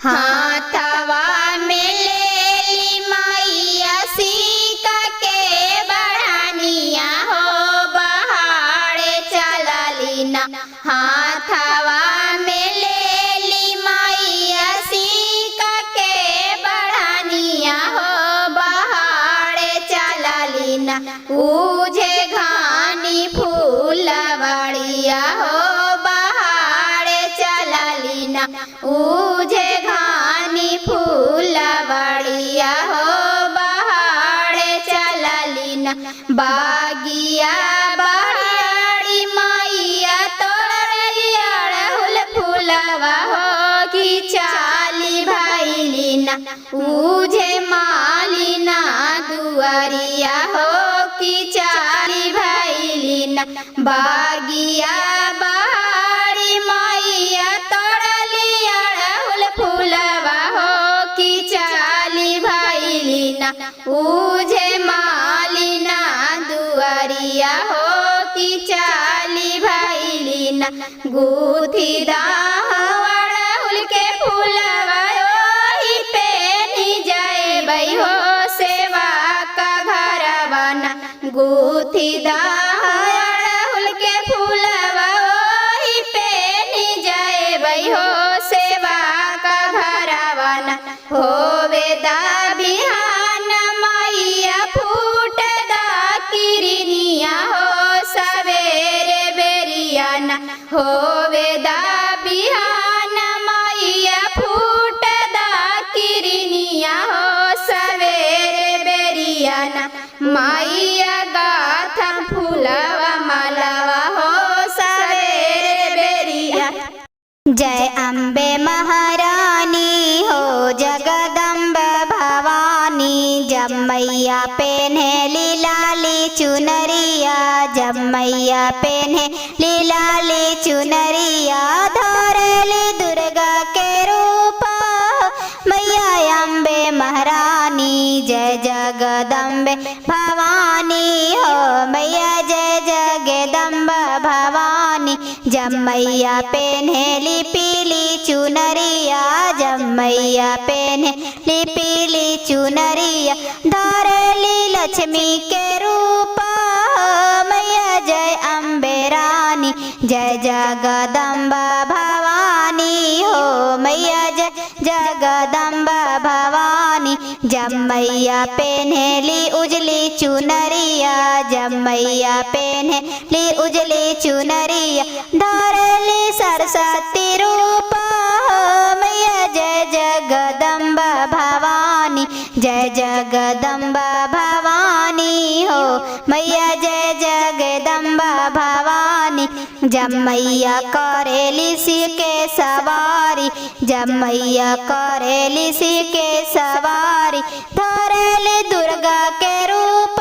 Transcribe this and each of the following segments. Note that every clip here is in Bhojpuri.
हाथवा में लेली मैया सीका के बढ़ानिया हो बहाड़े चलली ना। हाथवा में लेली मैया सीका के बढ़ानिया हो बहाड़े चलली ना। उजे घानी फूलवड़िया हो बहाड़े चलली ना। उजे घानी फूलवड़िया हो बहाड़े चलली ना। बागिया बड़ी मैया तोड़ली अड़हुल फूलवा हो कि चाली भैली ना। उजे मालिना दुआरिया हो कि चाली भैली ना। बागिया बड़ी मैया तोड़ली अड़हुल फूलवा हो कि चाली भैली ना। उजे मालिना दुआरिया हो कि चाली भैली ना। गुथी अड़हुल के फूलवा ओही पेनी जयबै हो सेवा का घरवा ना। गुथी अड़हुल के फूलवा ओही पेनी जयबै हो सेवा का घरवा ना। होवे दा बिहान मैया फूट दा किरनिया हो सवेरे बेरिया ना। होवे दा बिहान मैया फूट दा किरनिया हो सवेरे बेरिया ना। मैया गाथा फूलवा मालवा हो सवेरे बेरिया। जय अम्बे महारानी हो जगदम्ब भवानी। जब मैया पेन्हेली लाली चुनरिया, जब मैया पेन्हेली लाली चुनरिया धरली दुर्गा के रूप मैया अम्बे महारानी। जय जगदम्बे भवानी हो मैया जय जगदम्ब भवानी। जब मैया पेन्हेली पीली चुनरिया, जब मैया पेन्हेली पीली चुनरिया धरली लक्ष्मी के रूप मैया जय अम्बे रानी। जय जगदम्ब भवानी हो मैया जय जगदम्ब भवानी। जब मैया पेन्हेली उजली चुनरिया, जब मैया पेन्हेली उजली चुनरिया धरली सरस्वती रूप मैया जय जगदम्ब भवानी। जय जगदम्ब भवानी हो मैया जय जगदम्ब भवानी। जब मैया करेली सिर के सवारी, जब मैया करेली सिर के सवारी धरली दुर्गा के रूप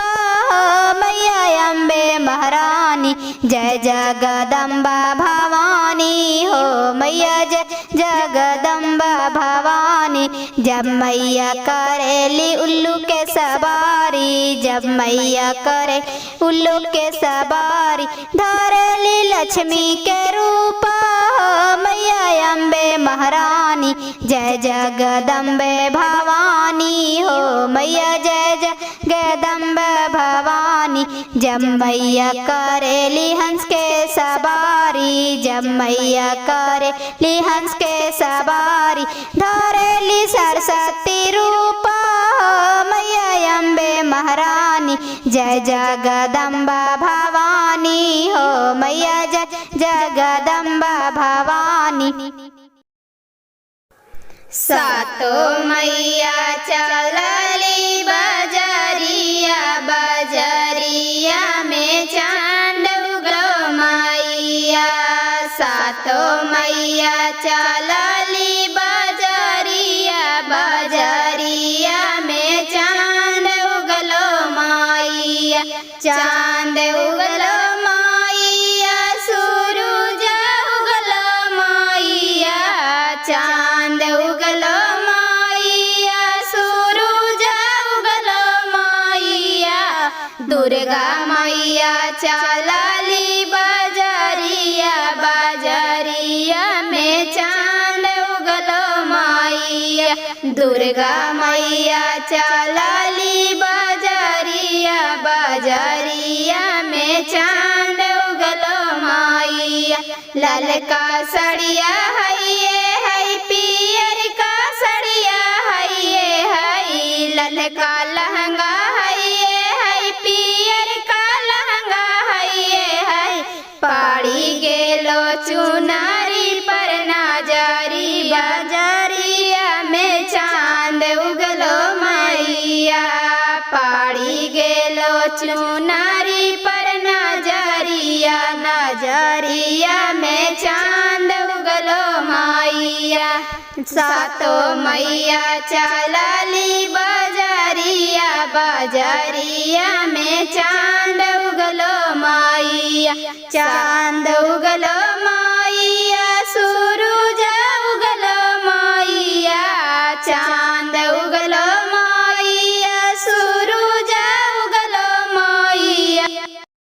मैया अम्बे महारानी। जय जगदम्ब भवानी हो मैया जय जगदम्ब भवानी। जब मैया करेली उल्लू के सवारी, जब मैया करे उल्लू के सवारी धरली लक्ष्मी के रूप मैया अम्बे महारानी। जय जगदम्बे भवानी हो मैया जय जगदम्ब भवानी। जब मैया करेली हंस के सवारी, जब मैया करेली हंस के सवारी धरली सरस्वती रूप मैया अम्बे महारानी। जय जगदम्ब भवानी हो मैया जय जगदम्ब भवानी। सातो मैया चलली बजरिया, बजरिया में चांद उगलो मैया। सातो मैया चलली बजरिया, बजरिया में चांद उगलो मैया। चांद उगलो मैया सूरज उगलो मैया। चांद उगलो मैया सूरज उगलो मैया। दुर्गा मैया चलली बजरिया, बजरिया में चांद उगलो मैया। दुर्गा मैया चलली बजरिया बजरिया में चांद उगलो माइया ललका सड़िया है पियर का सड़िया है ललका लहंगा है पियर का लहंगा है पाड़ी गेलो चुनारी पर नाजारी बजरिया में चांद उगलो मैया पाड़ी गेलो चुनारी पर नजरिया नजरिया में चांद उगलो मैया सातो मैया चलली बजरिया बजरिया में चांद उगलो मैया चांद उगलो